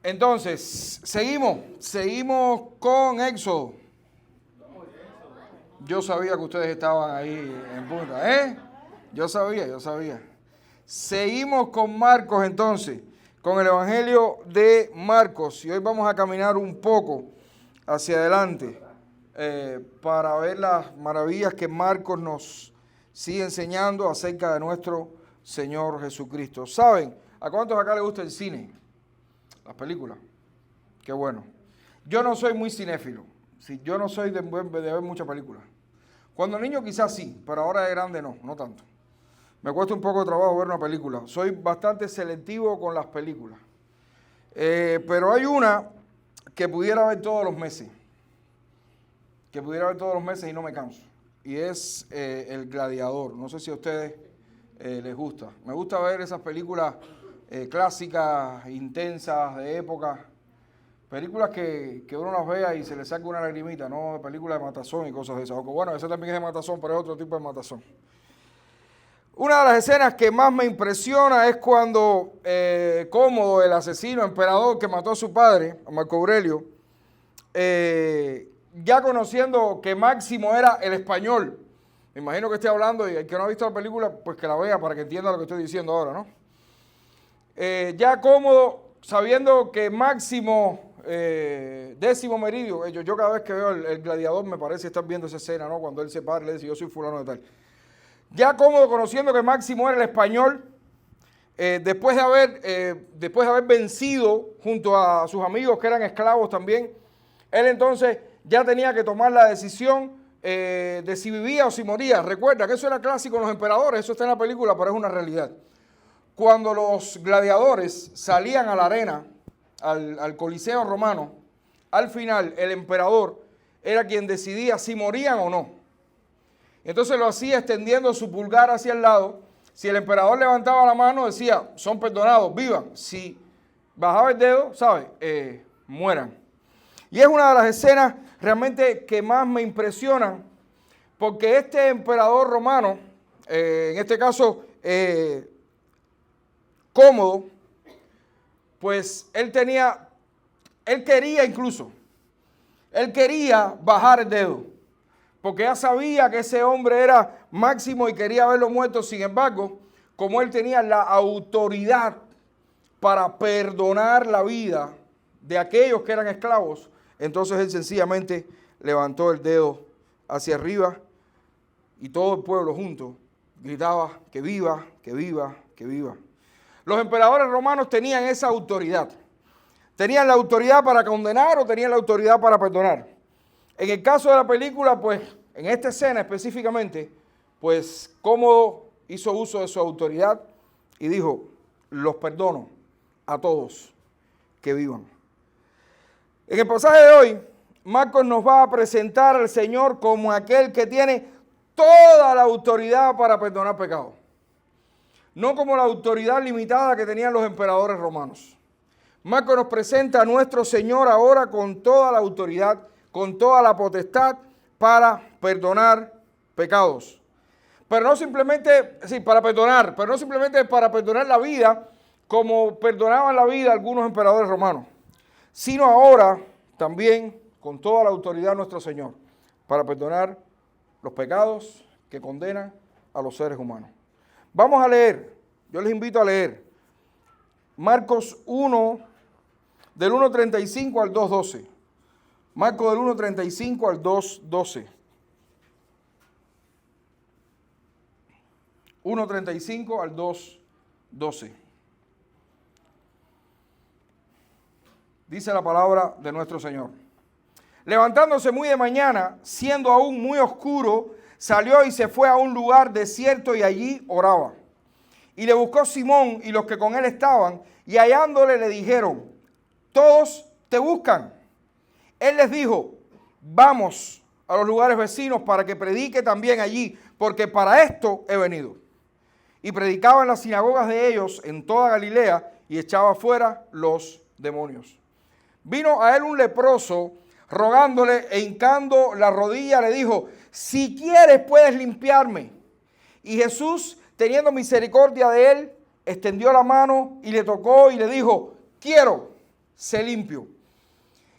Entonces, seguimos con Éxodo. Yo sabía que ustedes estaban ahí en punta, ¿eh? Yo sabía. Seguimos con Marcos entonces, con el Evangelio de Marcos. Y hoy vamos a caminar un poco hacia adelante para ver las maravillas que Marcos nos sigue enseñando acerca de nuestro Señor Jesucristo. ¿Saben? ¿A cuántos acá les gusta el cine? Las películas. Qué bueno. Yo no soy muy cinéfilo. Sí, yo no soy de ver muchas películas. Cuando niño quizás sí, pero ahora de grande no tanto. Me cuesta un poco de trabajo ver una película. Soy bastante selectivo con las películas. Pero hay una que pudiera ver todos los meses. Y no me canso. Y es El Gladiador. No sé si a ustedes les gusta. Me gusta ver esas películas clásicas, intensas, de época. Películas que uno las vea y se le saca una lagrimita, no películas de matazón y cosas de esas. Aunque bueno, esa también es de matazón, pero es otro tipo de matazón. Una de las escenas que más me impresiona es cuando Cómodo, el asesino, emperador que mató a su padre, a Marco Aurelio, ya conociendo que Máximo era el español, me imagino que estoy hablando, y el que no ha visto la película, pues que la vea para que entienda lo que estoy diciendo ahora, ¿no? Ya Cómodo, sabiendo que Máximo, Décimo Meridio, yo cada vez que veo el Gladiador me parece estar viendo esa escena, ¿no? Cuando él se para y le dice, yo soy fulano de tal. Ya Cómodo, conociendo que Máximo era el español, después de haber vencido junto a sus amigos que eran esclavos también, él entonces ya tenía que tomar la decisión de si vivía o si moría. Recuerda que eso era clásico en los emperadores, eso está en la película, pero es una realidad. Cuando los gladiadores salían a la arena, al Coliseo romano, al final el emperador era quien decidía si morían o no. Entonces lo hacía extendiendo su pulgar hacia el lado. Si el emperador levantaba la mano, decía, son perdonados, vivan. Si bajaba el dedo, ¿sabes? Mueran. Y es una de las escenas realmente que más me impresionan, porque este emperador romano, en este caso Cómodo, pues él quería bajar el dedo, porque ya sabía que ese hombre era Máximo y quería verlo muerto. Sin embargo, como él tenía la autoridad para perdonar la vida de aquellos que eran esclavos, entonces él sencillamente levantó el dedo hacia arriba y todo el pueblo junto gritaba que viva, que viva, que viva. Los emperadores romanos tenían esa autoridad. Tenían la autoridad para condenar o tenían la autoridad para perdonar. En el caso de la película, pues, en esta escena específicamente, pues, Cómodo hizo uso de su autoridad y dijo, los perdono a todos, que vivan. En el pasaje de hoy, Marcos nos va a presentar al Señor como aquel que tiene toda la autoridad para perdonar pecados. No como la autoridad limitada que tenían los emperadores romanos. Marcos nos presenta a nuestro Señor ahora con toda la autoridad, con toda la potestad para perdonar pecados. Pero no simplemente, sí, para perdonar, pero no simplemente para perdonar la vida, como perdonaban la vida algunos emperadores romanos, sino ahora también con toda la autoridad de nuestro Señor para perdonar los pecados que condenan a los seres humanos. Vamos a leer, yo les invito a leer Marcos 1, del 1.35 al 2.12. Marcos del 1.35 al 2.12. 1.35 al 2.12. Dice la palabra de nuestro Señor. Levantándose muy de mañana, siendo aún muy oscuro, salió y se fue a un lugar desierto y allí oraba. Y le buscó Simón y los que con él estaban, y hallándole le dijeron, todos te buscan. Él les dijo, vamos a los lugares vecinos para que predique también allí, porque para esto he venido. Y predicaba en las sinagogas de ellos en toda Galilea y echaba fuera los demonios. Vino a él un leproso, rogándole e hincando la rodilla, le dijo, si quieres puedes limpiarme. Y Jesús, teniendo misericordia de él, extendió la mano y le tocó y le dijo, quiero, sé limpio.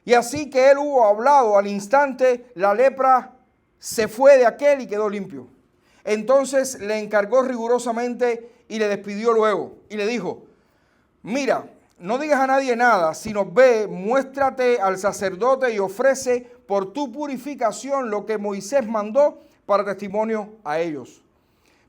Y así que él hubo hablado, al instante la lepra se fue de aquel y quedó limpio. Entonces le encargó rigurosamente y le despidió luego. Y le dijo, mira, no digas a nadie nada, sino ve, muéstrate al sacerdote y ofrece por tu purificación lo que Moisés mandó para testimonio a ellos.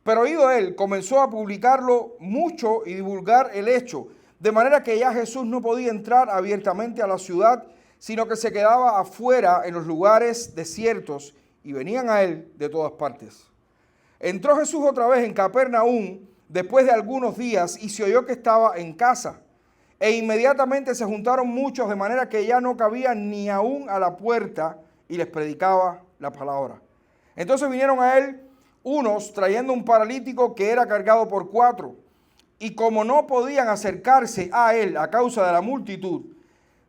Pero oído él, comenzó a publicarlo mucho y divulgar el hecho, de manera que ya Jesús no podía entrar abiertamente a la ciudad, sino que se quedaba afuera en los lugares desiertos y venían a él de todas partes. Entró Jesús otra vez en Capernaum después de algunos días y se oyó que estaba en casa. E inmediatamente se juntaron muchos, de manera que ya no cabían ni aún a la puerta, y les predicaba la palabra. Entonces vinieron a él unos trayendo un paralítico que era cargado por 4, y como no podían acercarse a él a causa de la multitud,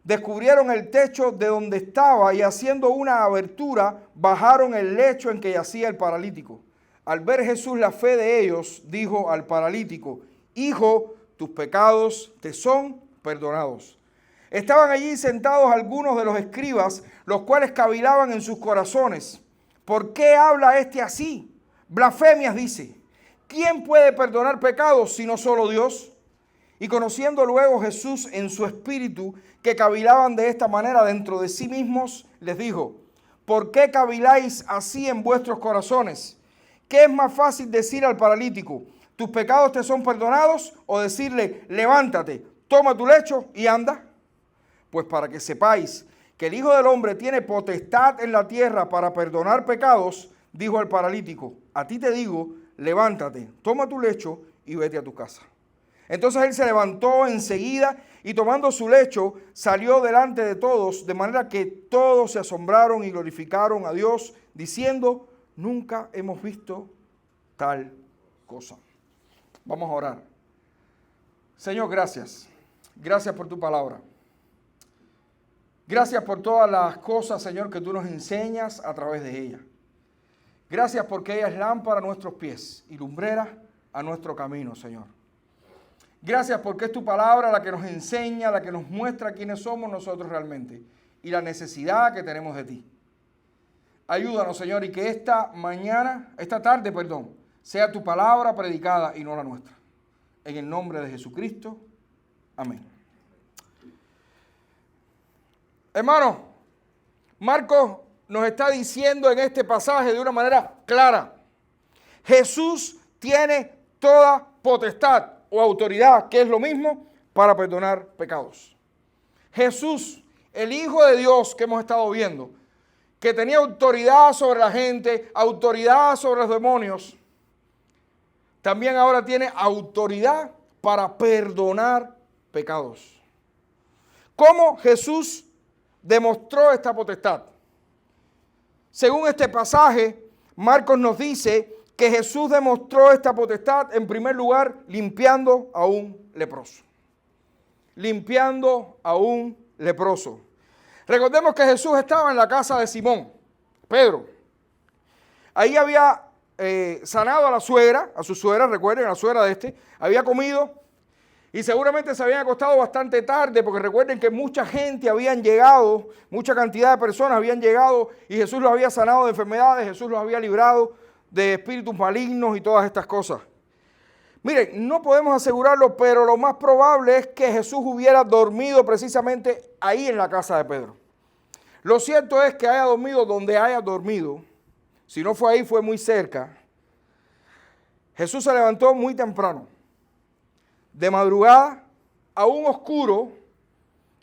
descubrieron el techo de donde estaba y haciendo una abertura, bajaron el lecho en que yacía el paralítico. Al ver Jesús la fe de ellos, dijo al paralítico, hijo, tus pecados te son perdonados. Estaban allí sentados algunos de los escribas, los cuales cavilaban en sus corazones. ¿Por qué habla este así? Blasfemias dice. ¿Quién puede perdonar pecados sino solo Dios? Y conociendo luego Jesús en su espíritu que cavilaban de esta manera dentro de sí mismos, les dijo, ¿por qué caviláis así en vuestros corazones? ¿Qué es más fácil decir al paralítico, tus pecados te son perdonados, o decirle, levántate, toma tu lecho y anda? Pues para que sepáis que el Hijo del Hombre tiene potestad en la tierra para perdonar pecados, dijo al paralítico, a ti te digo, levántate, toma tu lecho y vete a tu casa. Entonces él se levantó enseguida y tomando su lecho salió delante de todos, de manera que todos se asombraron y glorificaron a Dios, diciendo, nunca hemos visto tal cosa. Vamos a orar. Señor, gracias. Gracias por tu palabra. Gracias por todas las cosas, Señor, que tú nos enseñas a través de ella. Gracias porque ella es lámpara a nuestros pies y lumbrera a nuestro camino, Señor. Gracias porque es tu palabra la que nos enseña, la que nos muestra quiénes somos nosotros realmente y la necesidad que tenemos de ti. Ayúdanos, Señor, y que esta tarde, sea tu palabra predicada y no la nuestra. En el nombre de Jesucristo. Amén. Hermano, Marcos nos está diciendo en este pasaje de una manera clara. Jesús tiene toda potestad o autoridad, que es lo mismo, para perdonar pecados. Jesús, el Hijo de Dios que hemos estado viendo, que tenía autoridad sobre la gente, autoridad sobre los demonios, también ahora tiene autoridad para perdonar pecados. ¿Cómo Jesús demostró esta potestad? Según este pasaje, Marcos nos dice que Jesús demostró esta potestad, en primer lugar, limpiando a un leproso. Limpiando a un leproso. Recordemos que Jesús estaba en la casa de Simón, Pedro. Ahí había sanado a su suegra, recuerden, a la suegra de este, había comido y seguramente se habían acostado bastante tarde, porque recuerden que mucha gente habían llegado, mucha cantidad de personas habían llegado y Jesús los había sanado de enfermedades, Jesús los había librado de espíritus malignos y todas estas cosas. Miren, no podemos asegurarlo, pero lo más probable es que Jesús hubiera dormido precisamente ahí en la casa de Pedro. Lo cierto es que haya dormido donde haya dormido. Si no fue ahí, fue muy cerca. Jesús se levantó muy temprano, de madrugada, aún oscuro,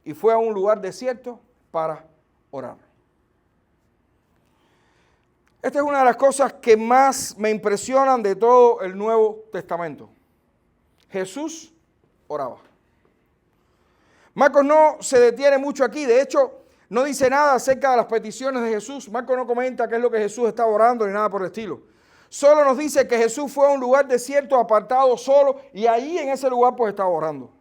y fue a un lugar desierto para orar. Esta es una de las cosas que más me impresionan de todo el Nuevo Testamento. Jesús oraba. Marcos no se detiene mucho aquí, de hecho, no dice nada acerca de las peticiones de Jesús. Marcos no comenta qué es lo que Jesús estaba orando ni nada por el estilo. Solo nos dice que Jesús fue a un lugar desierto, apartado, solo, y ahí en ese lugar pues estaba orando.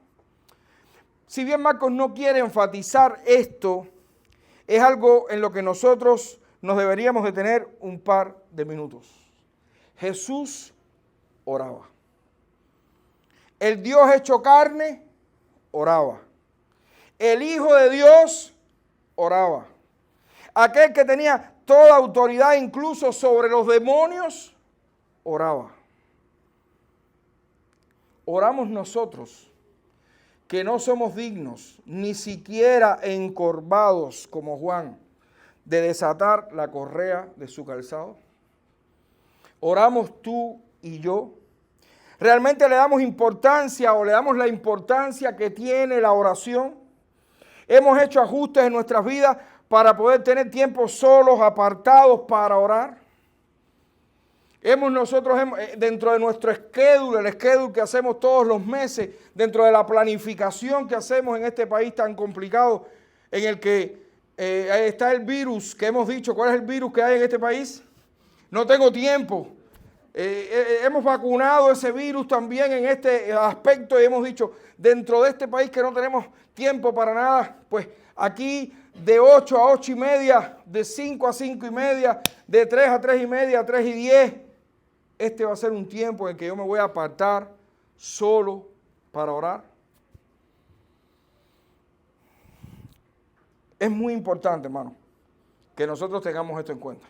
Si bien Marcos no quiere enfatizar esto, es algo en lo que nosotros nos deberíamos detener un par de minutos. Jesús oraba. El Dios hecho carne oraba. El Hijo de Dios oraba. Aquel que tenía toda autoridad, incluso sobre los demonios, oraba. Oramos nosotros, que no somos dignos, ni siquiera encorvados como Juan, de desatar la correa de su calzado. Oramos tú y yo. ¿Realmente le damos importancia o le damos la importancia que tiene la oración? Hemos hecho ajustes en nuestras vidas para poder tener tiempos solos, apartados para orar. Nosotros dentro de nuestro schedule, el schedule que hacemos todos los meses, dentro de la planificación que hacemos en este país tan complicado, en el que está el virus, que hemos dicho, ¿cuál es el virus que hay en este país? No tengo tiempo. Hemos vacunado ese virus también en este aspecto y hemos dicho, dentro de este país que no tenemos tiempo para nada, pues aquí de 8 a 8 y media, de 5 a 5 y media, de 3 a 3 y media, 3 y 10, este va a ser un tiempo en el que yo me voy a apartar solo para orar. Es muy importante, hermano, que nosotros tengamos esto en cuenta.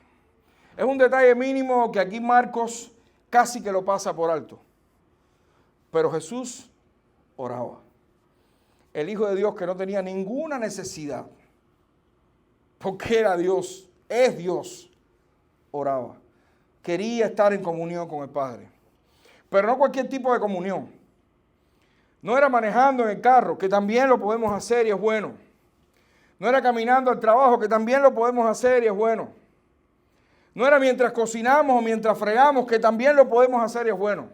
Es un detalle mínimo que aquí Marcos casi que lo pasa por alto. Pero Jesús oraba. El Hijo de Dios, que no tenía ninguna necesidad, porque era Dios, es Dios, oraba. Quería estar en comunión con el Padre. Pero no cualquier tipo de comunión. No era manejando en el carro, que también lo podemos hacer y es bueno. No era caminando al trabajo, que también lo podemos hacer y es bueno. No era mientras cocinamos o mientras fregamos, que también lo podemos hacer y es bueno.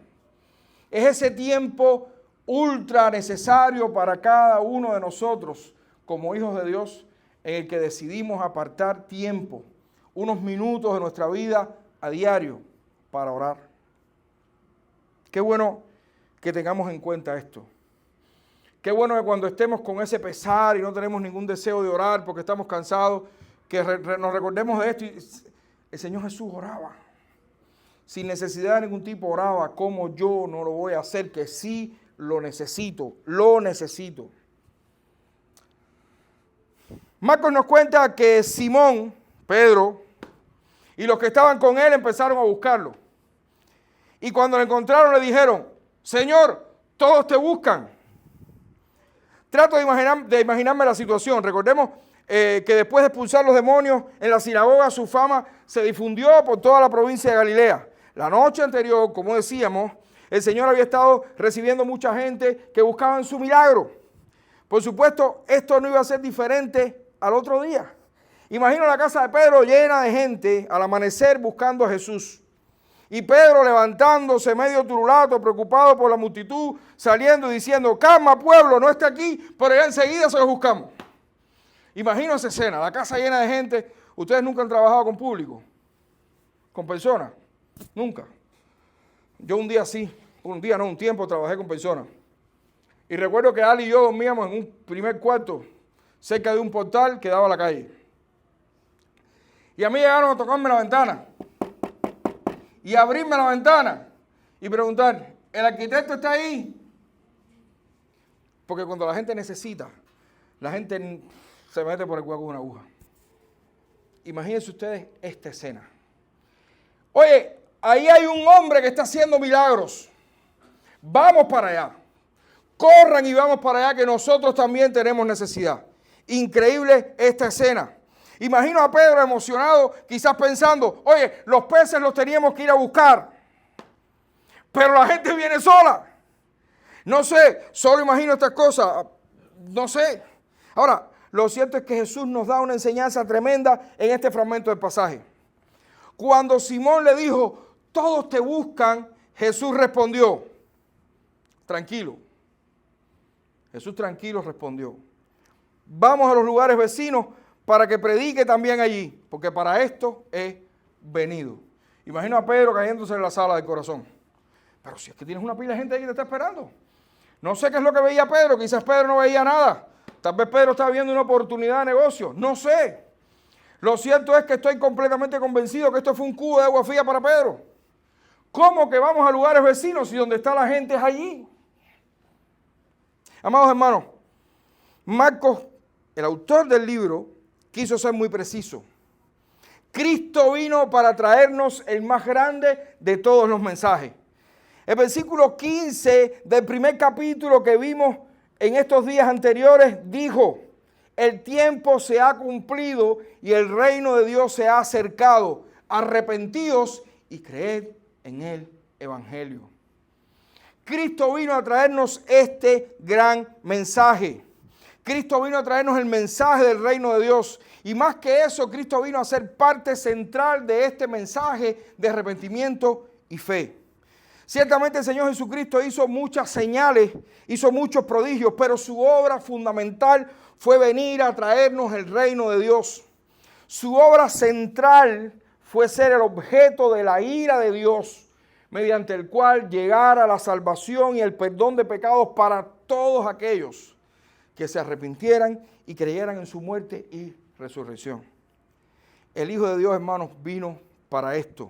Es ese tiempo ultra necesario para cada uno de nosotros como hijos de Dios, en el que decidimos apartar tiempo, unos minutos de nuestra vida a diario para orar. Qué bueno que tengamos en cuenta esto. Qué bueno que cuando estemos con ese pesar y no tenemos ningún deseo de orar porque estamos cansados, que nos recordemos de esto. El Señor Jesús oraba. Sin necesidad de ningún tipo oraba. ¿Cómo yo no lo voy a hacer? Que sí lo necesito. Lo necesito. Marcos nos cuenta que Simón, Pedro, y los que estaban con él empezaron a buscarlo. Y cuando lo encontraron le dijeron, Señor, todos te buscan. Trato de imaginarme la situación. Recordemos que después de expulsar los demonios en la sinagoga, su fama se difundió por toda la provincia de Galilea. La noche anterior, como decíamos, el Señor había estado recibiendo mucha gente que buscaban su milagro. Por supuesto, esto no iba a ser diferente al otro día. Imagino la casa de Pedro llena de gente al amanecer buscando a Jesús. Y Pedro levantándose medio turulato, preocupado por la multitud, saliendo y diciendo, calma pueblo, no está aquí, pero ya enseguida se los buscamos. Imagino esa escena, la casa llena de gente. ¿Ustedes nunca han trabajado con público? ¿Con personas? Nunca. Yo un día sí, un tiempo trabajé con personas. Y recuerdo que Ali y yo dormíamos en un primer cuarto, cerca de un portal que daba a la calle. Y a mí llegaron a tocarme la ventana. Y abrirme la ventana y preguntar, ¿el arquitecto está ahí? Porque cuando la gente necesita, la gente se mete por el hueco con una aguja. Imagínense ustedes esta escena. Oye, ahí hay un hombre que está haciendo milagros. Vamos para allá. Corran y vamos para allá, que nosotros también tenemos necesidad. Increíble esta escena. Imagino a Pedro emocionado, quizás pensando, oye, los peces los teníamos que ir a buscar, pero la gente viene sola. No sé, solo imagino estas cosas, no sé. Ahora, lo cierto es que Jesús nos da una enseñanza tremenda en este fragmento del pasaje. Cuando Simón le dijo, todos te buscan, Jesús respondió, tranquilo. Jesús tranquilo respondió, vamos a los lugares vecinos para que predique también allí, porque para esto he venido. Imagino a Pedro cayéndose en la sala del corazón. Pero si es que tienes una pila de gente ahí que te está esperando. No sé qué es lo que veía Pedro, quizás Pedro no veía nada. Tal vez Pedro estaba viendo una oportunidad de negocio, no sé. Lo cierto es que estoy completamente convencido que esto fue un cubo de agua fría para Pedro. ¿Cómo que vamos a lugares vecinos y donde está la gente es allí? Amados hermanos, Marcos, el autor del libro, quiso ser muy preciso. Cristo vino para traernos el más grande de todos los mensajes. El versículo 15 del primer capítulo que vimos en estos días anteriores dijo: el tiempo se ha cumplido y el reino de Dios se ha acercado. Arrepentíos y creed en el evangelio. Cristo vino a traernos este gran mensaje. Cristo vino a traernos el mensaje del reino de Dios. Y más que eso, Cristo vino a ser parte central de este mensaje de arrepentimiento y fe. Ciertamente el Señor Jesucristo hizo muchas señales, hizo muchos prodigios, pero su obra fundamental fue venir a traernos el reino de Dios. Su obra central fue ser el objeto de la ira de Dios, mediante el cual llegara la salvación y el perdón de pecados para todos aquellos que se arrepintieran y creyeran en su muerte y resurrección. El Hijo de Dios, hermanos, vino para esto.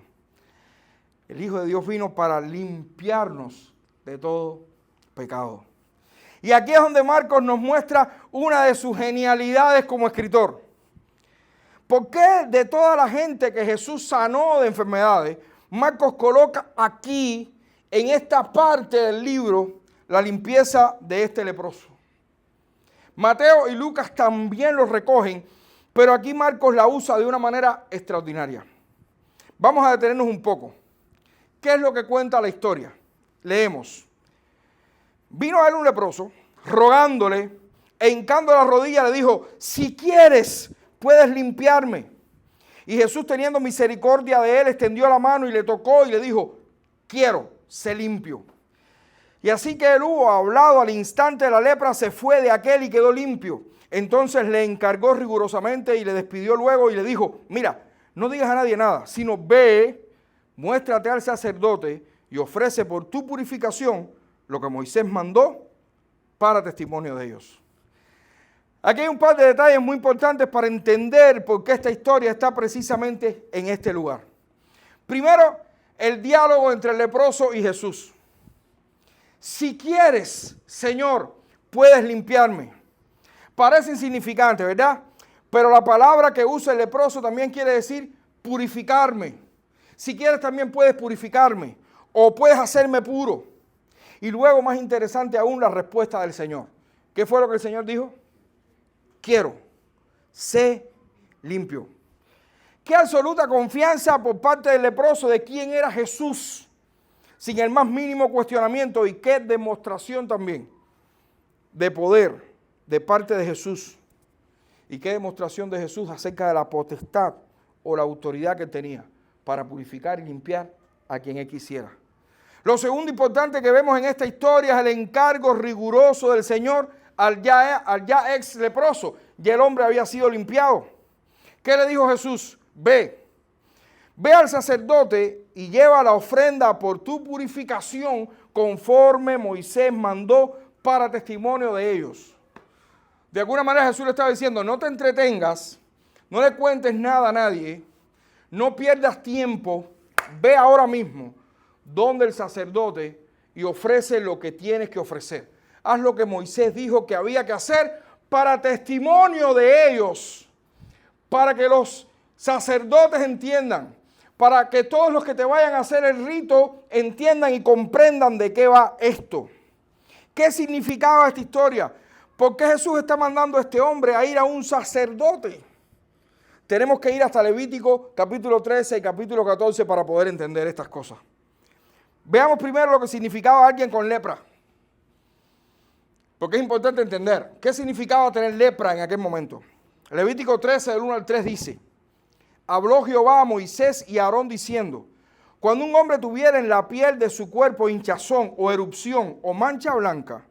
El Hijo de Dios vino para limpiarnos de todo pecado. Y aquí es donde Marcos nos muestra una de sus genialidades como escritor. ¿Por qué de toda la gente que Jesús sanó de enfermedades, Marcos coloca aquí, en esta parte del libro, la limpieza de este leproso? Mateo y Lucas también lo recogen, pero aquí Marcos la usa de una manera extraordinaria. Vamos a detenernos un poco. ¿Qué es lo que cuenta la historia? Leemos. Vino a él un leproso, rogándole, e hincando la rodilla le dijo: si quieres, puedes limpiarme. Y Jesús, teniendo misericordia de él, extendió la mano y le tocó y le dijo: quiero, sé limpio. Y así que él hubo hablado, al instante la lepra se fue de aquel y quedó limpio. Entonces le encargó rigurosamente y le despidió luego y le dijo: mira, no digas a nadie nada, sino ve, muéstrate al sacerdote y ofrece por tu purificación lo que Moisés mandó para testimonio de ellos. Aquí hay un par de detalles muy importantes para entender por qué esta historia está precisamente en este lugar. Primero, el diálogo entre el leproso y Jesús. Si quieres, Señor, puedes limpiarme. Parece insignificante, ¿verdad? Pero la palabra que usa el leproso también quiere decir purificarme. Si quieres, también puedes purificarme o puedes hacerme puro. Y luego, más interesante aún, la respuesta del Señor. ¿Qué fue lo que el Señor dijo? Quiero, sé limpio. Qué absoluta confianza por parte del leproso de quién era Jesús, sin el más mínimo cuestionamiento, y qué demostración también de poder de parte de Jesús, y qué demostración de Jesús acerca de la potestad o la autoridad que tenía para purificar y limpiar a quien él quisiera. Lo segundo importante que vemos en esta historia es el encargo riguroso del Señor al ya ex leproso. Ya el hombre había sido limpiado. ¿Qué le dijo Jesús? Ve al sacerdote y lleva la ofrenda por tu purificación conforme Moisés mandó para testimonio de ellos. De alguna manera Jesús le estaba diciendo: no te entretengas, no le cuentes nada a nadie, no pierdas tiempo, ve ahora mismo donde el sacerdote y ofrece lo que tienes que ofrecer. Haz lo que Moisés dijo que había que hacer para testimonio de ellos, para que los sacerdotes entiendan, para que todos los que te vayan a hacer el rito entiendan y comprendan de qué va esto. ¿Qué significaba esta historia? ¿Por qué Jesús está mandando a este hombre a ir a un sacerdote? Tenemos que ir hasta Levítico capítulo 13 y capítulo 14 para poder entender estas cosas. Veamos primero lo que significaba alguien con lepra. Porque es importante entender qué significaba tener lepra en aquel momento. Levítico 13, del 1 al 3 dice: habló Jehová a Moisés y a Aarón diciendo: cuando un hombre tuviera en la piel de su cuerpo hinchazón o erupción o mancha blanca,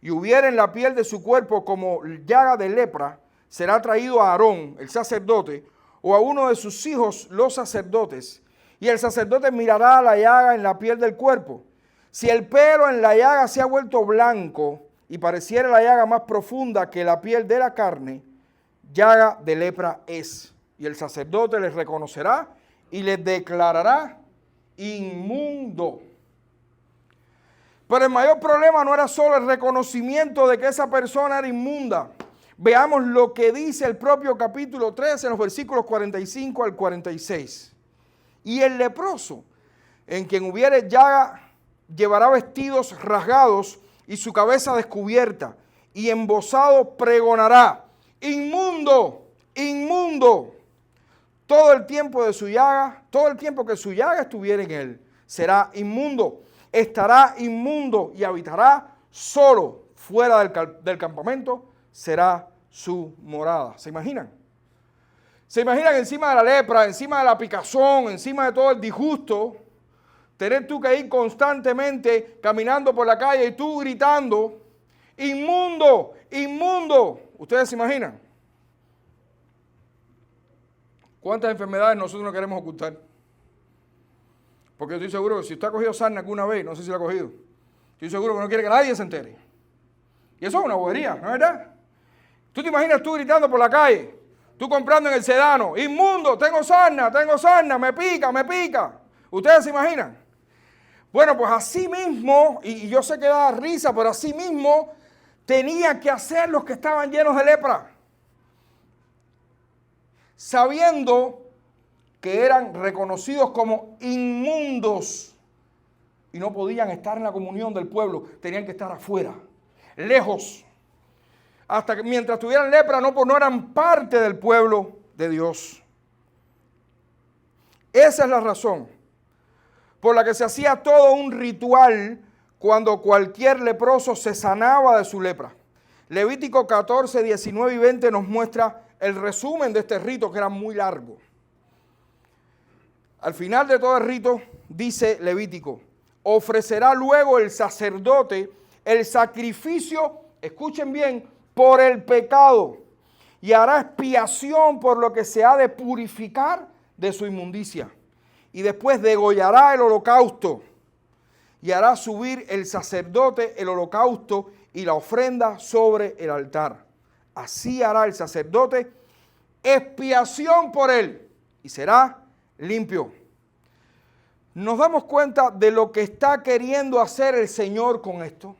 y hubiera en la piel de su cuerpo como llaga de lepra, será traído a Aarón, el sacerdote, o a uno de sus hijos, los sacerdotes, y el sacerdote mirará la llaga en la piel del cuerpo. Si el pelo en la llaga se ha vuelto blanco y pareciera la llaga más profunda que la piel de la carne, llaga de lepra es. Y el sacerdote les reconocerá y les declarará inmundo. Pero el mayor problema no era solo el reconocimiento de que esa persona era inmunda. veamos lo que dice el propio capítulo 13 en los versículos 45 al 46. Y el leproso, en quien hubiere llaga, llevará vestidos rasgados y su cabeza descubierta, y embozado pregonará: inmundo, inmundo. Todo el tiempo de su llaga, todo el tiempo que su llaga estuviera en él, será inmundo. Estará inmundo y habitará solo fuera del campamento, será su morada. ¿Se imaginan? ¿Se imaginan encima de la lepra, encima de la picazón, encima de todo el disgusto, tener tú que ir constantemente caminando por la calle y tú gritando: inmundo, inmundo? ¿Ustedes se imaginan? ¿Cuántas enfermedades nosotros no queremos ocultar? Porque yo estoy seguro que si usted ha cogido sarna alguna vez, no sé si la ha cogido, estoy seguro que no quiere que nadie se entere. Y eso es una bobería, ¿no es verdad? ¿Tú te imaginas tú gritando por la calle, tú comprando en el sedano: inmundo, tengo sarna, me pica, me pica? ¿Ustedes se imaginan? Bueno, pues así mismo, y yo sé que da risa, pero así mismo tenían que hacer los que estaban llenos de lepra, sabiendo que eran reconocidos como inmundos y no podían estar en la comunión del pueblo, tenían que estar afuera, lejos, hasta que mientras tuvieran lepra no eran parte del pueblo de Dios. Esa es la razón por la que se hacía todo un ritual cuando cualquier leproso se sanaba de su lepra. Levítico 14, 19 y 20 nos muestra el resumen de este rito, que era muy largo. Al final de todo el rito, dice Levítico: ofrecerá luego el sacerdote el sacrificio, escuchen bien, por el pecado, y hará expiación por lo que se ha de purificar de su inmundicia. Y después degollará el holocausto, y hará subir el sacerdote el holocausto y la ofrenda sobre el altar. Así hará el sacerdote expiación por él, y será limpio. ¿Nos damos cuenta de lo que está queriendo hacer el Señor con esto?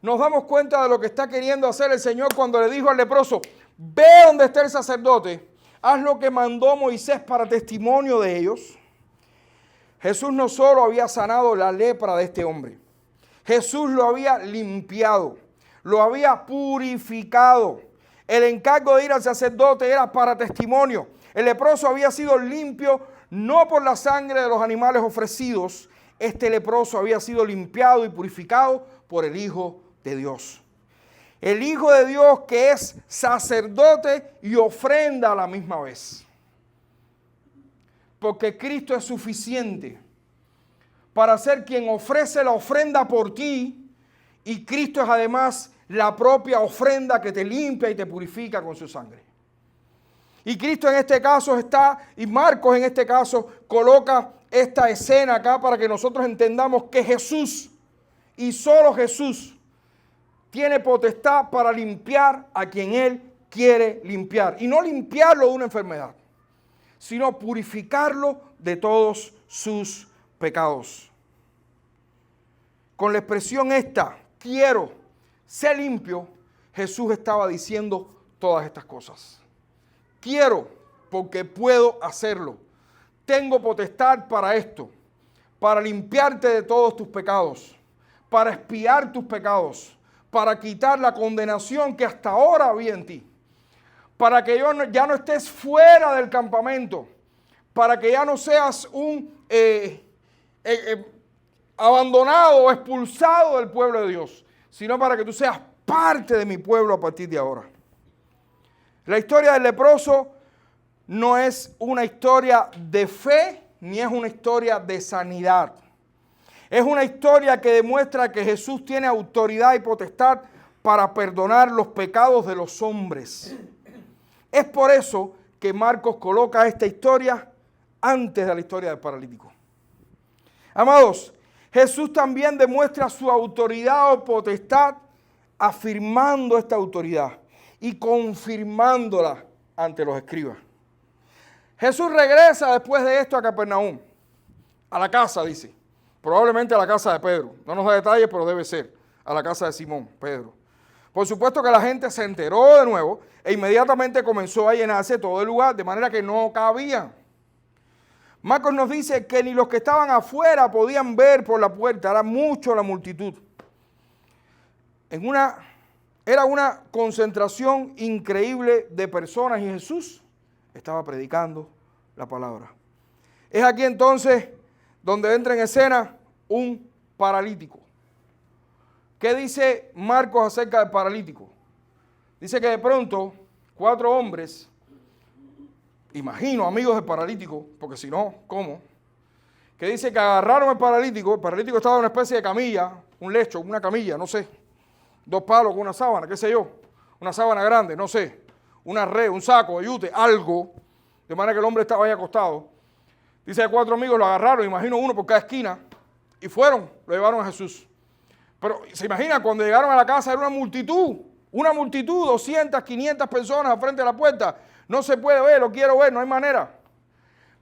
Nos damos cuenta de lo que está queriendo hacer el Señor cuando le dijo al leproso: ve donde está el sacerdote, haz lo que mandó Moisés para testimonio de ellos. Jesús no solo había sanado la lepra de este hombre, Jesús lo había limpiado, lo había purificado. El encargo de ir al sacerdote era para testimonio. El leproso había sido limpio no por la sangre de los animales ofrecidos. Este leproso había sido limpiado y purificado por el Hijo de Dios. El Hijo de Dios, que es sacerdote y ofrenda a la misma vez. Porque Cristo es suficiente para ser quien ofrece la ofrenda por ti, y Cristo es además la propia ofrenda que te limpia y te purifica con su sangre. Y Cristo en este caso está, y Marcos en este caso coloca esta escena acá para que nosotros entendamos que Jesús, y solo Jesús, tiene potestad para limpiar a quien Él quiere limpiar. Y no limpiarlo de una enfermedad, sino purificarlo de todos sus pecados. Con la expresión esta, quiero ser limpio, Jesús estaba diciendo todas estas cosas. Quiero porque puedo hacerlo. Tengo potestad para esto, para limpiarte de todos tus pecados, para expiar tus pecados, para quitar la condenación que hasta ahora había en ti, para que ya no estés fuera del campamento, para que ya no seas un abandonado o expulsado del pueblo de Dios, sino para que tú seas parte de mi pueblo a partir de ahora. La historia del leproso no es una historia de fe, ni es una historia de sanidad. Es una historia que demuestra que Jesús tiene autoridad y potestad para perdonar los pecados de los hombres. Es por eso que Marcos coloca esta historia antes de la historia del paralítico. Amados, Jesús también demuestra su autoridad o potestad afirmando esta autoridad y confirmándola ante los escribas. Jesús regresa después de esto a Capernaum, a la casa, dice. Probablemente a la casa de Pedro. No nos da detalles, pero debe ser a la casa de Simón, Pedro. Por supuesto que la gente se enteró de nuevo e inmediatamente comenzó a llenarse todo el lugar, de manera que no cabía. Marcos nos dice que ni los que estaban afuera podían ver por la puerta, era mucho la multitud. Era una concentración increíble de personas y Jesús estaba predicando la palabra. Es aquí entonces donde entra en escena un paralítico. ¿Qué dice Marcos acerca del paralítico? Dice que de pronto 4 hombres, imagino amigos del paralítico, porque si no, ¿cómo? Que dice que agarraron el paralítico estaba en una especie de camilla, un lecho, una camilla, no sé, 2 palos con una sábana, qué sé yo, una sábana grande, no sé, una red, un saco de yute, algo, de manera que el hombre estaba ahí acostado. Dice que 4 amigos lo agarraron, imagino uno por cada esquina, y fueron, lo llevaron a Jesús. Pero se imagina, cuando llegaron a la casa era una multitud, 200, 500 personas al frente de la puerta. No se puede ver, lo quiero ver, no hay manera.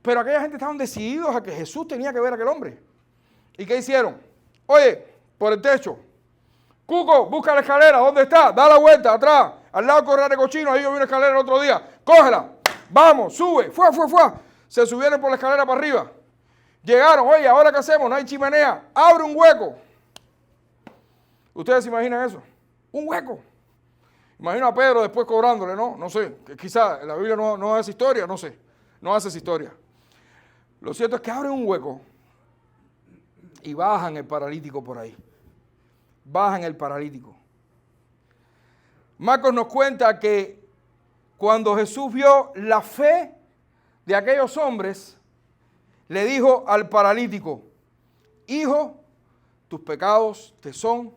Pero aquella gente estaban decididos a que Jesús tenía que ver a aquel hombre. ¿Y qué hicieron? Oye, por el techo. Cuco, busca la escalera, ¿dónde está? Da la vuelta, atrás, al lado del corral de cochino, ahí yo vi una escalera el otro día. Cógela, vamos, sube, fue. Se subieron por la escalera para arriba. Llegaron, oye, ¿ahora qué hacemos? No hay chimenea, abre un hueco. ¿Ustedes se imaginan eso? Un hueco. Imagino a Pedro después cobrándole, ¿no? No sé, quizás la Biblia no hace historia, no sé. No hace esa historia. Lo cierto es que abren un hueco y bajan el paralítico por ahí. Bajan el paralítico. Marcos nos cuenta que cuando Jesús vio la fe de aquellos hombres, le dijo al paralítico: hijo, tus pecados te son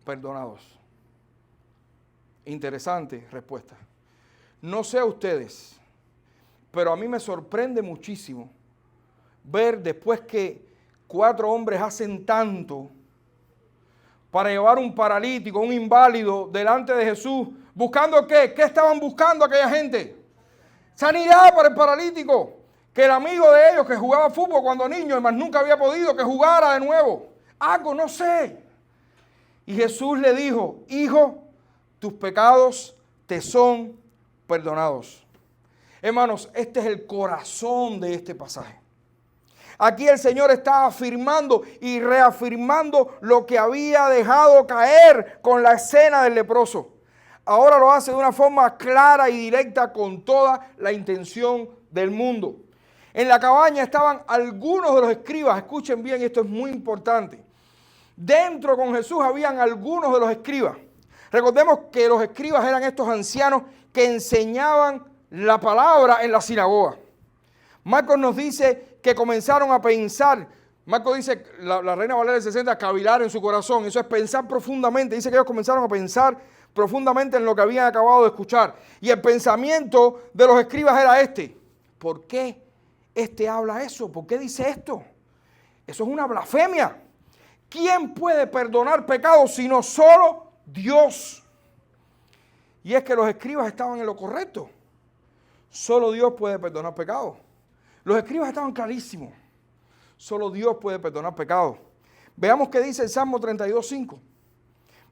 perdonados. Interesante respuesta. No sé a ustedes, pero a mí me sorprende muchísimo ver después que 4 hombres hacen tanto para llevar un paralítico, un inválido delante de Jesús, buscando ¿qué? ¿Qué estaban buscando aquella gente? Sanidad para el paralítico, que el amigo de ellos que jugaba fútbol cuando niño y más nunca había podido que jugara de nuevo. Algo, no sé. Y Jesús le dijo: hijo, tus pecados te son perdonados. Hermanos, este es el corazón de este pasaje. Aquí el Señor está afirmando y reafirmando lo que había dejado caer con la escena del leproso. Ahora lo hace de una forma clara y directa con toda la intención del mundo. En la cabaña estaban algunos de los escribas, escuchen bien, esto es muy importante. Dentro con Jesús habían algunos de los escribas. Recordemos que los escribas eran estos ancianos que enseñaban la palabra en la sinagoga. Marcos nos dice que comenzaron a pensar. Marcos dice, la Reina Valera del 60, cavilar en su corazón. Eso es pensar profundamente. Dice que ellos comenzaron a pensar profundamente en lo que habían acabado de escuchar. Y el pensamiento de los escribas era este: ¿por qué este habla eso? ¿Por qué dice esto? Eso es una blasfemia. ¿Quién puede perdonar pecados sino solo Dios? Y es que los escribas estaban en lo correcto. Solo Dios puede perdonar pecados. Los escribas estaban clarísimos. Solo Dios puede perdonar pecados. Veamos qué dice el Salmo 32:5.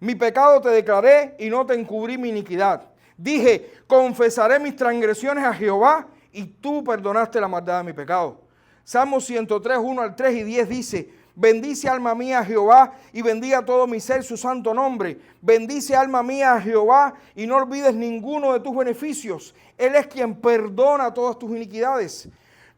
Mi pecado te declaré y no te encubrí mi iniquidad. Dije, confesaré mis transgresiones a Jehová y tú perdonaste la maldad de mi pecado. Salmo 103, 1 al 3 y 10 dice: bendice alma mía a Jehová y bendiga todo mi ser su santo nombre. Bendice alma mía a Jehová y no olvides ninguno de tus beneficios. Él es quien perdona todas tus iniquidades.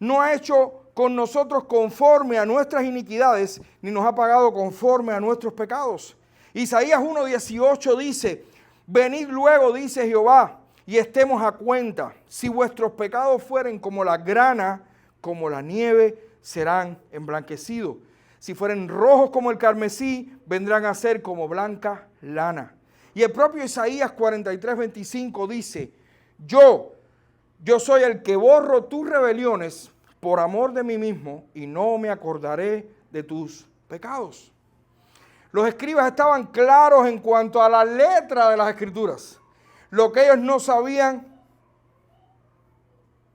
No ha hecho con nosotros conforme a nuestras iniquidades, ni nos ha pagado conforme a nuestros pecados. Isaías 1:18 dice: venid luego, dice Jehová, y estemos a cuenta. Si vuestros pecados fueren como la grana, como la nieve, serán emblanquecidos. Si fueren rojos como el carmesí, vendrán a ser como blanca lana. Y el propio Isaías 43:25 dice: yo soy el que borro tus rebeliones por amor de mí mismo y no me acordaré de tus pecados. Los escribas estaban claros en cuanto a la letra de las escrituras. Lo que ellos no sabían,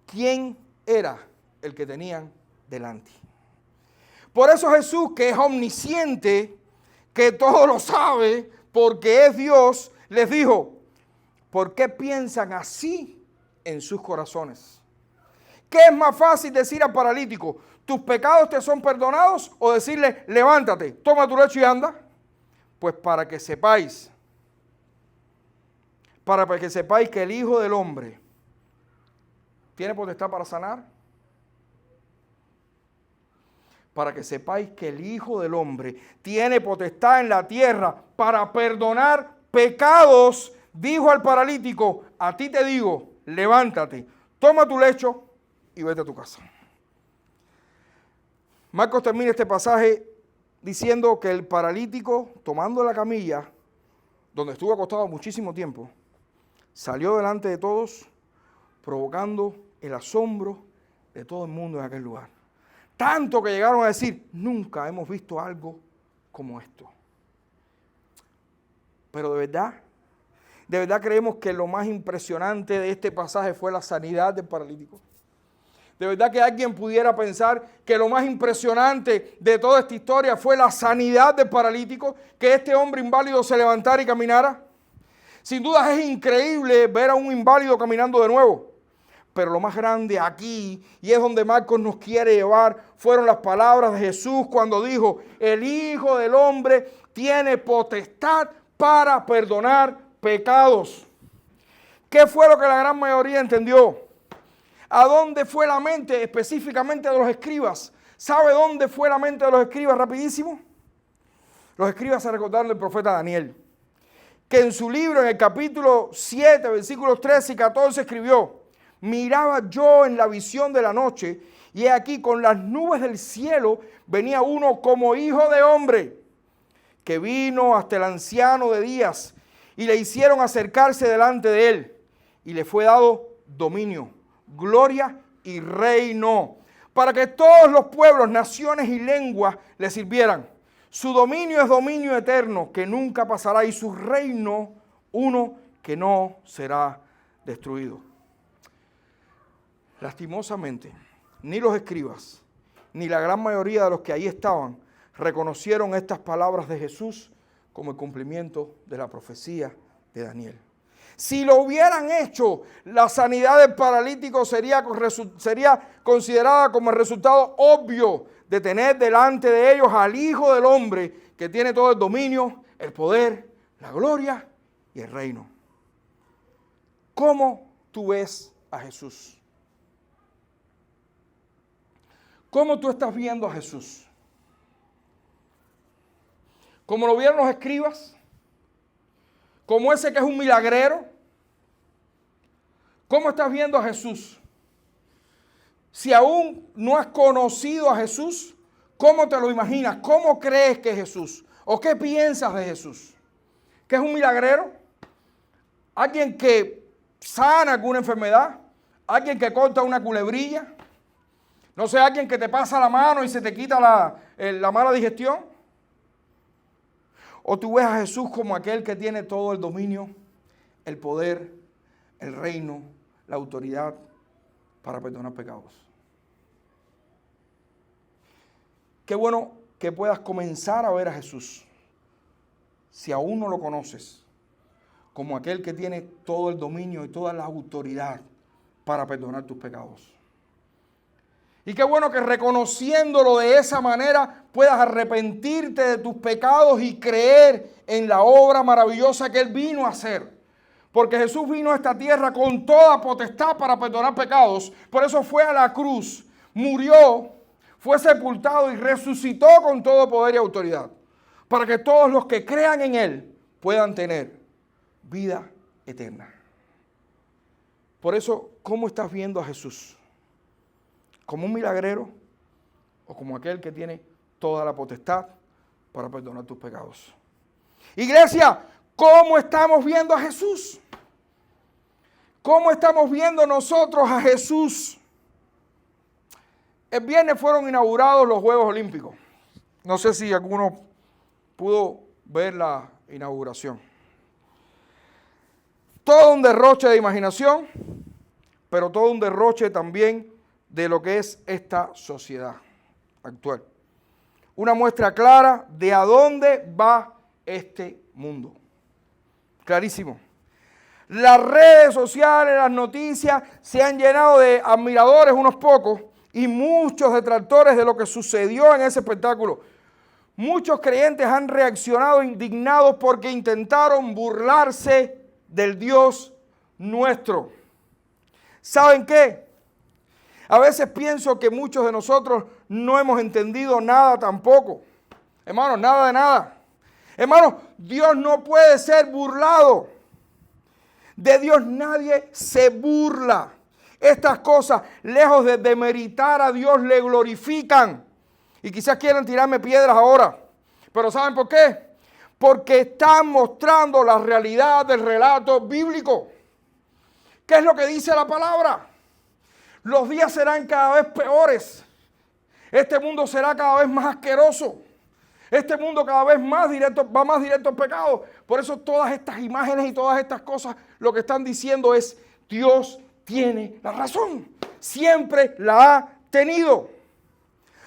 quién era el que tenían delante. Por eso Jesús, que es omnisciente, que todo lo sabe, porque es Dios, les dijo, ¿por qué piensan así en sus corazones? ¿Qué es más fácil decir al paralítico, tus pecados te son perdonados, o decirle, levántate, toma tu lecho y anda? Pues para que sepáis que el Hijo del Hombre tiene potestad para sanar. Para que sepáis que el Hijo del Hombre tiene potestad en la tierra para perdonar pecados, dijo al paralítico, a ti te digo, levántate, toma tu lecho y vete a tu casa. Marcos termina este pasaje diciendo que el paralítico, tomando la camilla, donde estuvo acostado muchísimo tiempo, salió delante de todos, provocando el asombro de todo el mundo en aquel lugar. Tanto que llegaron a decir, nunca hemos visto algo como esto. Pero de verdad creemos que lo más impresionante de este pasaje fue la sanidad del paralítico. De verdad que alguien pudiera pensar que lo más impresionante de toda esta historia fue la sanidad del paralítico, que este hombre inválido se levantara y caminara. Sin duda es increíble ver a un inválido caminando de nuevo. Pero lo más grande aquí, y es donde Marcos nos quiere llevar, fueron las palabras de Jesús cuando dijo, el Hijo del Hombre tiene potestad para perdonar pecados. ¿Qué fue lo que la gran mayoría entendió? ¿A dónde fue la mente específicamente de los escribas? ¿Sabe dónde fue la mente de los escribas rapidísimo? Los escribas se recordaron del profeta Daniel, que en su libro, en el capítulo 7, versículos 13 y 14, escribió, miraba yo en la visión de la noche, y he aquí con las nubes del cielo venía uno como hijo de hombre, que vino hasta el anciano de días, y le hicieron acercarse delante de él, y le fue dado dominio, gloria y reino, para que todos los pueblos, naciones y lenguas le sirvieran. Su dominio es dominio eterno, que nunca pasará, y su reino uno que no será destruido. Lastimosamente, ni los escribas, ni la gran mayoría de los que ahí estaban, reconocieron estas palabras de Jesús como el cumplimiento de la profecía de Daniel. Si lo hubieran hecho, la sanidad del paralítico sería considerada como el resultado obvio de tener delante de ellos al Hijo del Hombre, que tiene todo el dominio, el poder, la gloria y el reino. ¿Cómo tú ves a Jesús? ¿Cómo tú estás viendo a Jesús? ¿Como lo vieron los escribas? ¿Como ese que es un milagrero? ¿Cómo estás viendo a Jesús? Si aún no has conocido a Jesús, ¿cómo te lo imaginas? ¿Cómo crees que es Jesús? ¿O qué piensas de Jesús? ¿Que es un milagrero? ¿Alguien que sana alguna enfermedad? ¿Alguien que corta una culebrilla? No sé, alguien que te pasa la mano y se te quita la mala digestión. O tú ves a Jesús como aquel que tiene todo el dominio, el poder, el reino, la autoridad para perdonar pecados. Qué bueno que puedas comenzar a ver a Jesús, si aún no lo conoces, como aquel que tiene todo el dominio y toda la autoridad para perdonar tus pecados. Y qué bueno que reconociéndolo de esa manera puedas arrepentirte de tus pecados y creer en la obra maravillosa que Él vino a hacer. Porque Jesús vino a esta tierra con toda potestad para perdonar pecados. Por eso fue a la cruz, murió, fue sepultado y resucitó con todo poder y autoridad. Para que todos los que crean en Él puedan tener vida eterna. Por eso, ¿cómo estás viendo a Jesús? ¿Como un milagrero o como aquel que tiene toda la potestad para perdonar tus pecados? Iglesia, ¿cómo estamos viendo a Jesús? ¿Cómo estamos viendo nosotros a Jesús? El viernes fueron inaugurados los Juegos Olímpicos. No sé si alguno pudo ver la inauguración. Todo un derroche de imaginación, pero todo un derroche también de lo que es esta sociedad actual. Una muestra clara de a dónde va este mundo. Clarísimo. Las redes sociales, las noticias se han llenado de admiradores, unos pocos, y muchos detractores de lo que sucedió en ese espectáculo. Muchos creyentes han reaccionado indignados porque intentaron burlarse del Dios nuestro. ¿Saben qué? A veces pienso que muchos de nosotros no hemos entendido nada tampoco. Hermanos, nada de nada. Hermanos, Dios no puede ser burlado. De Dios nadie se burla. Estas cosas, lejos de demeritar a Dios, le glorifican. Y quizás quieran tirarme piedras ahora. Pero ¿saben por qué? Porque están mostrando la realidad del relato bíblico. ¿Qué es lo que dice la palabra? Los días serán cada vez peores. Este mundo será cada vez más asqueroso. Este mundo cada vez más directo, va más directo al pecado. Por eso todas estas imágenes y todas estas cosas lo que están diciendo es: Dios tiene la razón. Siempre la ha tenido.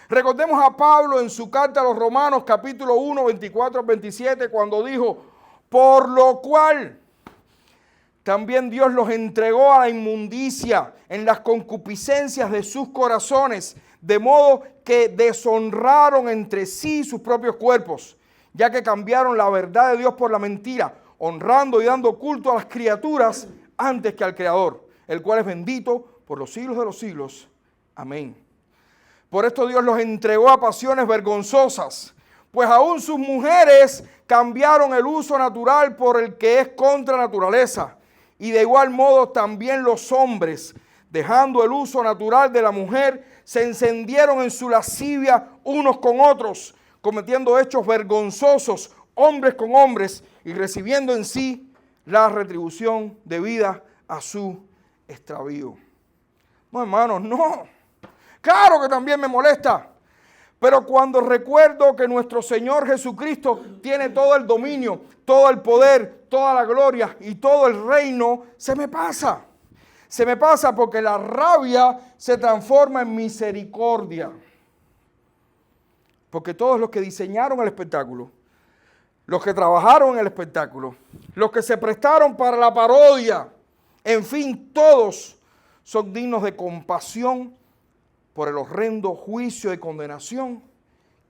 Recordemos a Pablo en su carta a los Romanos, capítulo 1, 24 al 27, cuando dijo: por lo cual también Dios los entregó a la inmundicia en las concupiscencias de sus corazones, de modo que deshonraron entre sí sus propios cuerpos, ya que cambiaron la verdad de Dios por la mentira, honrando y dando culto a las criaturas antes que al Creador, el cual es bendito por los siglos de los siglos. Amén. Por esto Dios los entregó a pasiones vergonzosas, pues aún sus mujeres cambiaron el uso natural por el que es contra naturaleza. Y de igual modo también los hombres, dejando el uso natural de la mujer, se encendieron en su lascivia unos con otros, cometiendo hechos vergonzosos, hombres con hombres, y recibiendo en sí la retribución debida a su extravío. No, hermanos, no. Claro que también me molesta. Pero cuando recuerdo que nuestro Señor Jesucristo tiene todo el dominio, todo el poder, toda la gloria y todo el reino, se me pasa. Se me pasa porque la rabia se transforma en misericordia. Porque todos los que diseñaron el espectáculo, los que trabajaron en el espectáculo, los que se prestaron para la parodia, en fin, todos son dignos de compasión por el horrendo juicio y condenación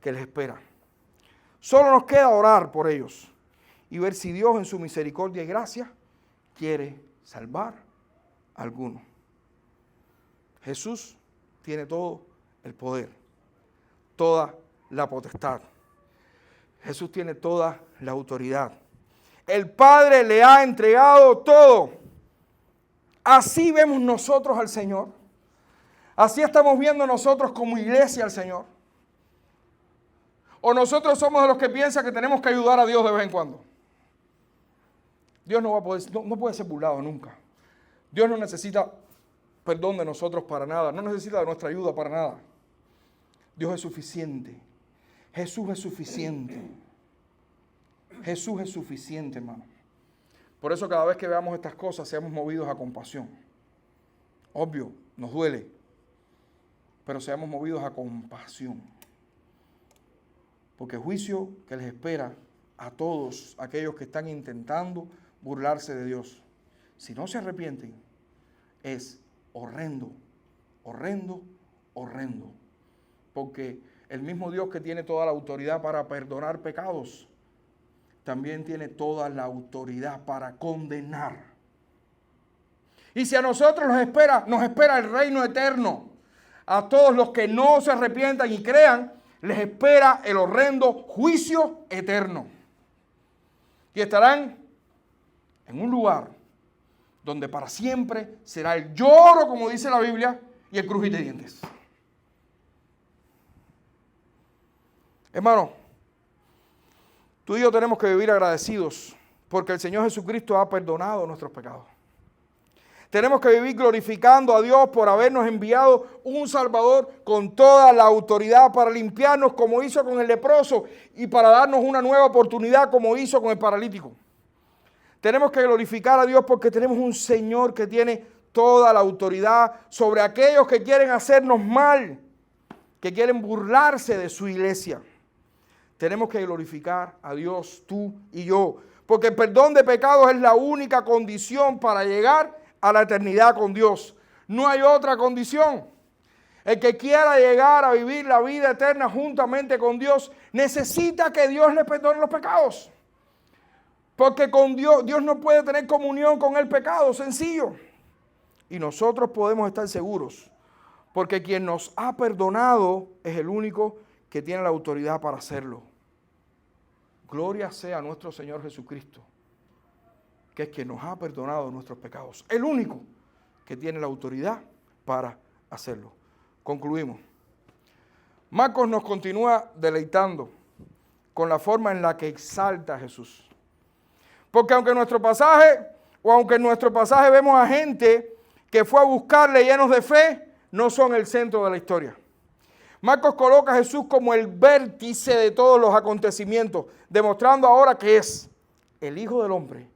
que les espera. Solo nos queda orar por ellos y ver si Dios en su misericordia y gracia quiere salvar a alguno. Jesús tiene todo el poder, toda la potestad. Jesús tiene toda la autoridad. El Padre le ha entregado todo. Así vemos nosotros al Señor. Así estamos viendo nosotros como iglesia al Señor. O nosotros somos de los que piensan que tenemos que ayudar a Dios de vez en cuando. Dios no puede ser burlado nunca. Dios no necesita perdón de nosotros para nada. No necesita de nuestra ayuda para nada. Dios es suficiente. Jesús es suficiente. Jesús es suficiente, hermano. Por eso cada vez que veamos estas cosas seamos movidos a compasión. Obvio, nos duele. Pero seamos movidos a compasión. Porque el juicio que les espera a todos aquellos que están intentando burlarse de Dios, si no se arrepienten, es horrendo, horrendo, horrendo. Porque el mismo Dios que tiene toda la autoridad para perdonar pecados, también tiene toda la autoridad para condenar. Y si a nosotros nos espera el reino eterno. A todos los que no se arrepientan y crean, les espera el horrendo juicio eterno. Y estarán en un lugar donde para siempre será el lloro, como dice la Biblia, y el crujir de dientes. Hermano, tú y yo tenemos que vivir agradecidos porque el Señor Jesucristo ha perdonado nuestros pecados. Tenemos que vivir glorificando a Dios por habernos enviado un Salvador con toda la autoridad para limpiarnos como hizo con el leproso y para darnos una nueva oportunidad como hizo con el paralítico. Tenemos que glorificar a Dios porque tenemos un Señor que tiene toda la autoridad sobre aquellos que quieren hacernos mal, que quieren burlarse de su iglesia. Tenemos que glorificar a Dios, tú y yo, Porque el perdón de pecados es la única condición para llegar a la eternidad con Dios. No hay otra condición. El que quiera llegar a vivir la vida eterna juntamente con Dios necesita que Dios le perdone los pecados. Porque con Dios no puede tener comunión con el pecado, sencillo. Y nosotros podemos estar seguros, porque quien nos ha perdonado es el único que tiene la autoridad para hacerlo. Gloria sea a nuestro Señor Jesucristo, que es quien nos ha perdonado nuestros pecados. El único que tiene la autoridad para hacerlo. Concluimos. Marcos nos continúa deleitando con la forma en la que exalta a Jesús. Porque aunque en nuestro pasaje vemos a gente que fue a buscarle llenos de fe, no son el centro de la historia. Marcos coloca a Jesús como el vértice de todos los acontecimientos, demostrando ahora que es el Hijo del Hombre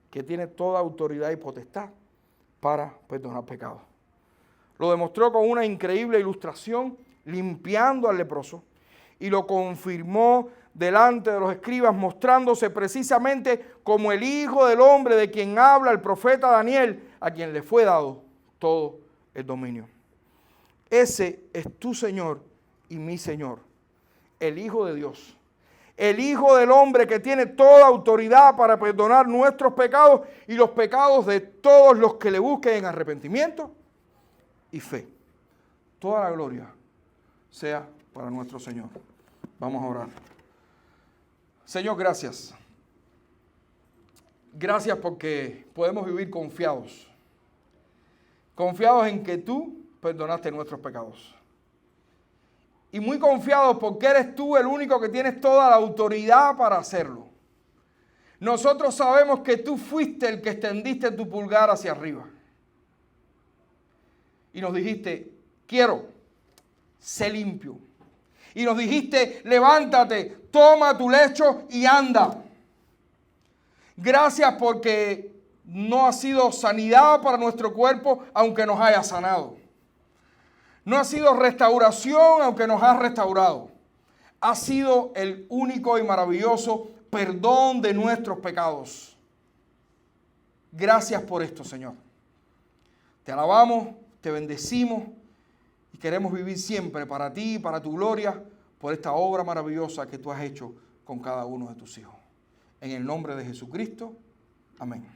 que tiene toda autoridad y potestad para perdonar pecados. Lo demostró con una increíble ilustración, limpiando al leproso, y lo confirmó delante de los escribas, mostrándose precisamente como el Hijo del Hombre de quien habla el profeta Daniel, a quien le fue dado todo el dominio. Ese es tu Señor y mi Señor, el Hijo de Dios, el Hijo del Hombre que tiene toda autoridad para perdonar nuestros pecados y los pecados de todos los que le busquen en arrepentimiento y fe. Toda la gloria sea para nuestro Señor. Vamos a orar. Señor, gracias. Gracias porque podemos vivir confiados. Confiados en que tú perdonaste nuestros pecados. Y muy confiados porque eres tú el único que tienes toda la autoridad para hacerlo. Nosotros sabemos que tú fuiste el que extendiste tu pulgar hacia arriba. Y nos dijiste, quiero, sé limpio. Y nos dijiste, levántate, toma tu lecho y anda. Gracias porque no ha sido sanidad para nuestro cuerpo, aunque nos haya sanado. No ha sido restauración, aunque nos ha restaurado. Ha sido el único y maravilloso perdón de nuestros pecados. Gracias por esto, Señor. Te alabamos, te bendecimos y queremos vivir siempre para ti y para tu gloria, por esta obra maravillosa que tú has hecho con cada uno de tus hijos. En el nombre de Jesucristo, amén.